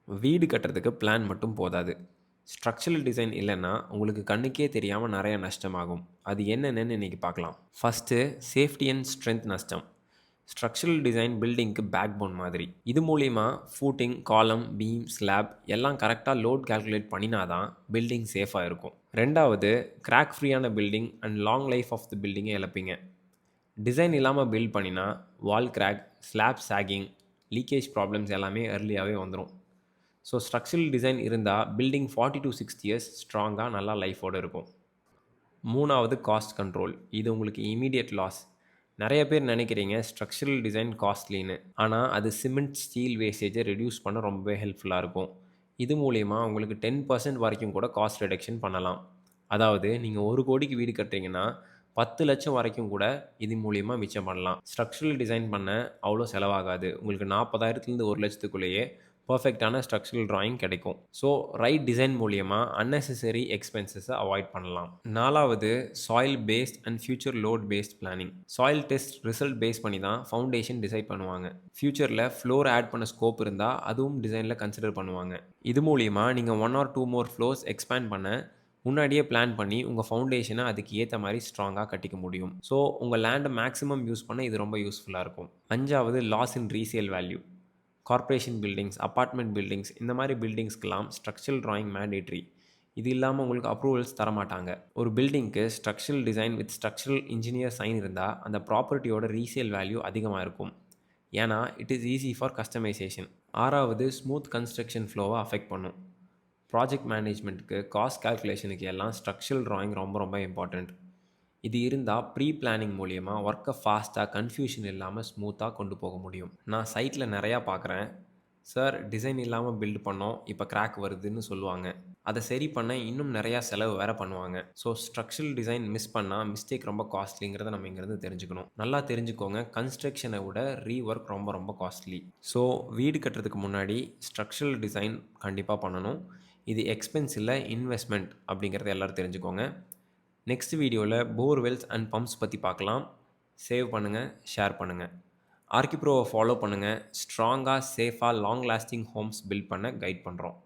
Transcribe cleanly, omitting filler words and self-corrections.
வீடு கட்டுறதுக்கு பிளான் மட்டும் போதாது. ஸ்ட்ரக்சரல் டிசைன் இல்லைன்னா உங்களுக்கு கண்ணுக்கே தெரியாமல் நிறைய நஷ்டமாகும். அது என்னென்னு இன்னைக்கு பார்க்கலாம். ஃபஸ்ட்டு சேஃப்டி அண்ட் ஸ்ட்ரென்த் நஷ்டம். ஸ்ட்ரக்சரல் டிசைன் பில்டிங்க்கு பேக் போன் மாதிரி. இது மூலிமா ஃபூட்டிங், காலம், பீம், ஸ்லாப் எல்லாம் கரெக்டாக லோட் கால்குலேட் பண்ணினா தான் பில்டிங் சேஃபாக இருக்கும். ரெண்டாவது, கிராக் ஃப்ரீயான building and long life of the பில்டிங்கை இழப்பீங்க. டிசைன் இல்லாமல் பில்ட் பண்ணினா wall crack, slab sagging, leakage problems எல்லாமே early-ஆவே வந்துடும். ஸோ ஸ்ட்ரக்சரல் டிசைன் இருந்தால் பில்டிங் 40 to 60 இயர்ஸ் ஸ்ட்ராங்காக நல்லா லைஃபோடு இருக்கும். மூணாவது, காஸ்ட் கண்ட்ரோல். இது உங்களுக்கு இமீடியட் லாஸ். நிறைய பேர் நினைக்கிறீங்க ஸ்ட்ரக்சரல் டிசைன் காஸ்ட்லின்னு. ஆனால் அது சிமெண்ட், ஸ்டீல் வேஸ்டேஜை ரெடியூஸ் பண்ண ரொம்பவே ஹெல்ப்ஃபுல்லாக இருக்கும். இது மூலிமா உங்களுக்கு 10% வரைக்கும் கூட காஸ்ட் ரிடக்ஷன் பண்ணலாம். அதாவது நீங்கள் 1 கோடிக்கு வீடு கட்டுறீங்கன்னா 10 லட்சம் வரைக்கும் கூட இது மூலிமா மிச்சம் பண்ணலாம். ஸ்ட்ரக்சரல் டிசைன் பண்ண அவ்வளோ செலவாகாது. உங்களுக்கு 40,000லேருந்து 1 லட்சத்துக்குள்ளேயே பர்ஃபெக்டான ஸ்ட்ரக்சரல் டிராயிங் கிடைக்கும். ஸோ ரைட் டிசைன் மூலிமா அன்னெசரி எக்ஸ்பென்சஸை அவாய்ட் பண்ணலாம். நாலாவது, soil based and future load based planning. Soil test result base பண்ணி தான் ஃபவுண்டேஷன் டிசைட் பண்ணுவாங்க. ஃபியூச்சரில் ஃப்ளோர் ஆட் பண்ண ஸ்கோப் இருந்தால் அதுவும் டிசைனில் கன்சிடர் பண்ணுவாங்க. இது மூலிமா நீங்கள் 1 or 2 more ஃப்ளோர்ஸ் எக்ஸ்பேண்ட் பண்ண முன்னாடியே பிளான் பண்ணி உங்கள் ஃபவுண்டேஷனை அதுக்கு ஏற்ற மாதிரி ஸ்ட்ராங்காக கட்டிக்க முடியும். ஸோ உங்கள் லேண்டை மேக்ஸிமம் யூஸ் பண்ண இது ரொம்ப யூஸ்ஃபுல்லாக இருக்கும். அஞ்சாவது, loss in resale value. Corporation buildings, apartment buildings, இந்த மாதிரி பில்டிங்ஸ்க்கெலாம் ஸ்ட்ரக்சரல் டிராயிங் மேண்டேட்ரி. இது இல்லாமல் உங்களுக்கு அப்ரூவல்ஸ் தரமாட்டாங்க. ஒரு பில்டிங்க்கு structural design with structural engineer sign இருந்தால் அந்த ப்ராப்பர்ட்டியோட ரீசேல் வேல்யூ அதிகமாக இருக்கும். ஏன்னா it is easy for customisation. ஆறாவது, ஸ்மூத் கன்ஸ்ட்ரக்ஷன் ஃப்ளோவை அஃபெக்ட் பண்ணும். ப்ராஜெக்ட் மேனேஜ்மெண்ட்டுக்கு, காஸ்ட் கால்குலேஷனுக்கு எல்லாம் ஸ்ட்ரக்சரல் டிராயிங் ரொம்ப ரொம்ப இம்பார்ட்டண்ட். இது இருந்தால் ப்ரீ பிளானிங் மூலிமா ஒர்க்கை ஃபாஸ்ட்டாக, கன்ஃபியூஷன் இல்லாமல் ஸ்மூத்தாக கொண்டு போக முடியும். நான் சைட்டில் நிறையா பார்க்குறேன். சார், டிசைன் இல்லாமல் பில்டு பண்ணோம், இப்போ கிராக் வருதுன்னு சொல்லுவாங்க. அதை சரி பண்ண இன்னும் நிறையா செலவு வேறு பண்ணுவாங்க. ஸோ ஸ்ட்ரக்சரல் டிசைன் மிஸ் பண்ணால் மிஸ்டேக் ரொம்ப காஸ்ட்லிங்கிறத நம்ம இங்கேருந்து தெரிஞ்சுக்கணும். நல்லா தெரிஞ்சுக்கோங்க, கன்ஸ்ட்ரக்ஷனை விட ரீஒர்க் ரொம்ப ரொம்ப காஸ்ட்லி. ஸோ வீடு கட்டுறதுக்கு முன்னாடி ஸ்ட்ரக்சரல் டிசைன் கண்டிப்பாக பண்ணணும். இது எக்ஸ்பென்ஸ் இல்லை, இன்வெஸ்ட்மெண்ட் அப்படிங்கிறத எல்லோரும் தெரிஞ்சுக்கோங்க. நெக்ஸ்ட் வீடியோவில் போர்வெல்ஸ் அண்ட் பம்ப்ஸ் பற்றி பார்க்கலாம். சேவ் பண்ணுங்கள், ஷேர் பண்ணுங்கள். ஆர்கிப்ரோவை ஃபாலோ பண்ணுங்கள். ஸ்ட்ராங்காக, சேஃபாக, லாங் லாஸ்டிங் ஹோம்ஸ் பில்ட் பண்ண கைட் பண்ணுறோம்.